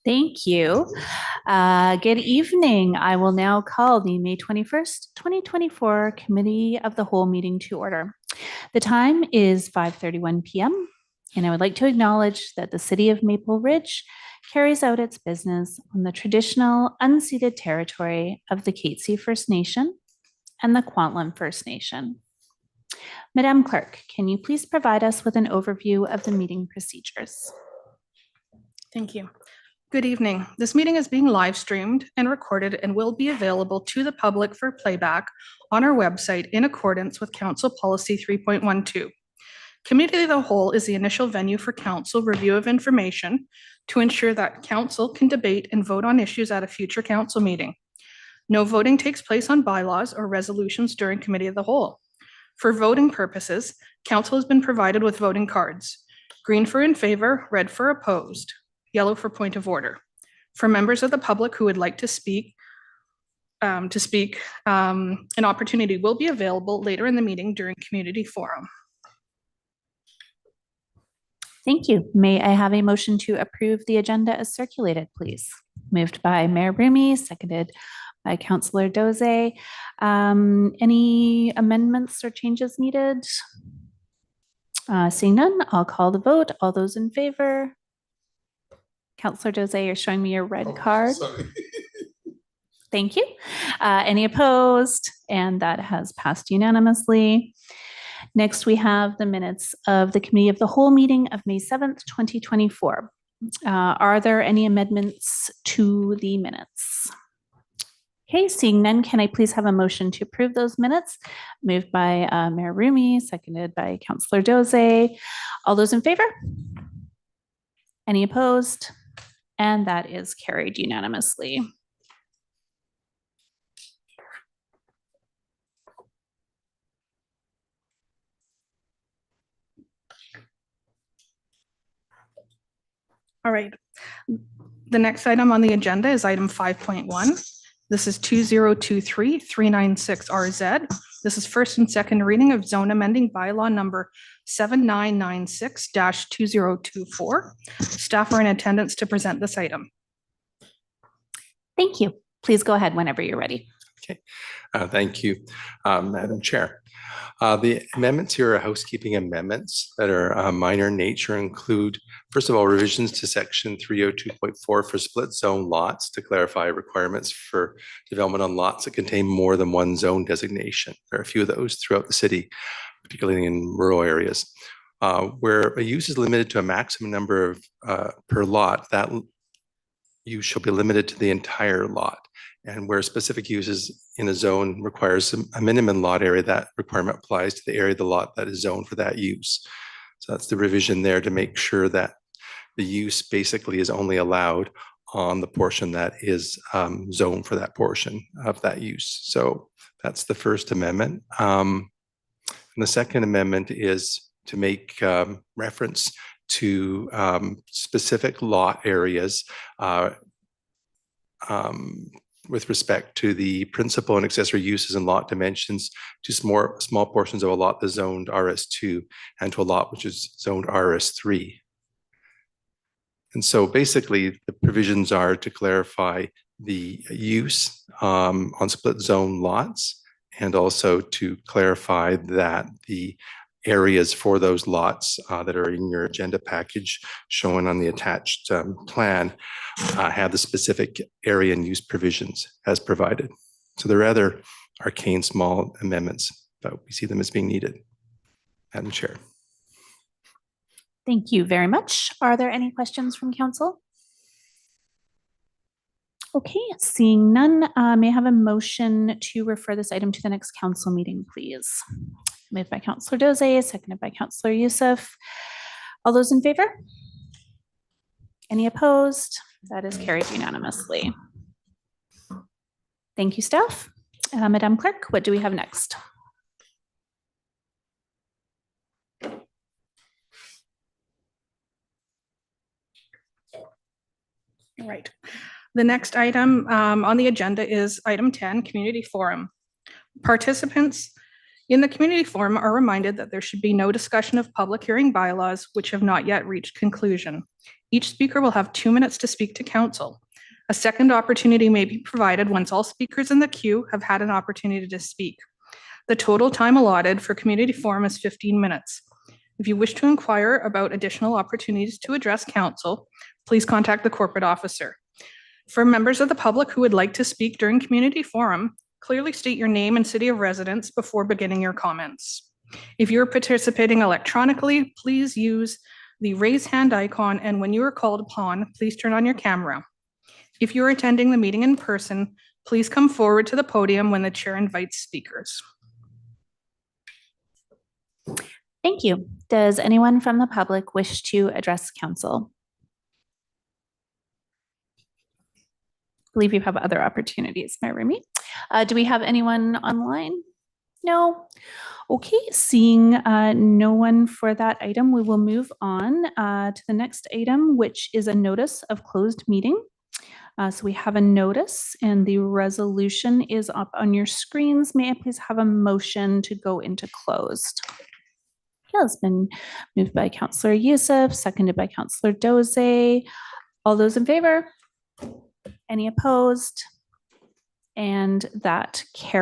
Thank you. Good evening. I will now call the May 21st, 2024 Committee of the Whole meeting to order. The time is 5:31 p.m. and I would like to acknowledge that the City of Maple Ridge carries out its business on the traditional unceded territory of the Katzie First Nation and the Kwantlen First Nation. Madam Clerk, can you please provide us with an overview of the meeting procedures? Thank you. Good evening. This meeting is being live streamed and recorded and will be available to the public for playback on our website in accordance with Council Policy 3.12. Committee of the Whole is the initial venue for council review of information to ensure that council can debate and vote on issues at a future council meeting. No voting takes place on bylaws or resolutions during Committee of the Whole. For voting purposes, council has been provided with voting cards: green for in favor, red for opposed, yellow for point of order. For members of the public who would like to speak, an opportunity will be available later in the meeting during community forum. Thank you. May I have a motion to approve the agenda as circulated, please? Moved by Mayor Brumi, seconded by Councillor Doze. Any amendments or changes needed? Seeing none, I'll call the vote. All those in favor? Councillor Doze, you're showing me your red card. Sorry. Thank you. Any opposed? And that has passed unanimously. Next, we have the minutes of the Committee of the Whole meeting of May 7th, 2024. Are there any amendments to the minutes? Okay, seeing none, can I please have a motion to approve those minutes? Moved by Mayor Rumi, seconded by Councillor Doze. All those in favor? Any opposed? And that is carried unanimously. All right. The next item on the agenda is item 5.1. This is 2023-396RZ. This is first and second reading of zone amending bylaw number 7996-2024. Staff are in attendance to present this item. Thank you. Please go ahead whenever you're ready. Okay, thank you, Madam Chair. The amendments here are housekeeping amendments that are minor in nature, include, first of all, revisions to section 302.4 for split zone lots to clarify requirements for development on lots that contain more than one zone designation. There are a few of those throughout the city, particularly in rural areas. Where a use is limited to a maximum number of per lot, that use shall be limited to the entire lot. And where specific uses in a zone requires a minimum lot area, that requirement applies to the area of the lot that is zoned for that use. So that's the revision there to make sure that the use basically is only allowed on the portion that is zoned for that portion of that use. So that's the First Amendment. And the Second Amendment is to make reference to specific lot areas with respect to the principal and accessory uses and lot dimensions to small portions of a lot that's zoned RS2 and to a lot which is zoned RS3. And so basically the provisions are to clarify the use on split zone lots, and also to clarify that the areas for those lots that are in your agenda package shown on the attached plan have the specific area and use provisions as provided. So they're rather arcane small amendments, but we see them as being needed. Madam Chair. Thank you very much. Are there any questions from council? Okay, seeing none, may I have a motion to refer this item to the next council meeting, please? Moved by Councillor Doze, seconded by Councillor Youssef. All those in favor? Any opposed? That is carried unanimously. Thank you, staff. Madam Clerk, what do we have next? All right. The next item on the agenda is item 10, Community Forum. Participants In the community forum are reminded that there should be no discussion of public hearing bylaws which have not yet reached conclusion. Each speaker will have 2 minutes to speak to council. A second opportunity may be provided once all speakers in the queue have had an opportunity to speak. The total time allotted for community forum is 15 minutes. If you wish to inquire about additional opportunities to address council, please contact the corporate officer. For members of the public who would like to speak during community forum, clearly state your name and city of residence before beginning your comments. If you're participating electronically, please use the raise hand icon, and when you are called upon, please turn on your camera. If you're attending the meeting in person, please come forward to the podium when the chair invites speakers. Thank you. Does anyone from the public wish to address council? I believe you have other opportunities, Mayor Remy. Do we have anyone online? No. Okay, seeing no one for that item, we will move on to the next item, which is a notice of closed meeting. So we have a notice and the resolution is up on your screens. May I please have a motion to go into closed? Yeah, it's been moved by Councillor Youssef, seconded by Councillor Doze. All those in favor? Any opposed? And that carries.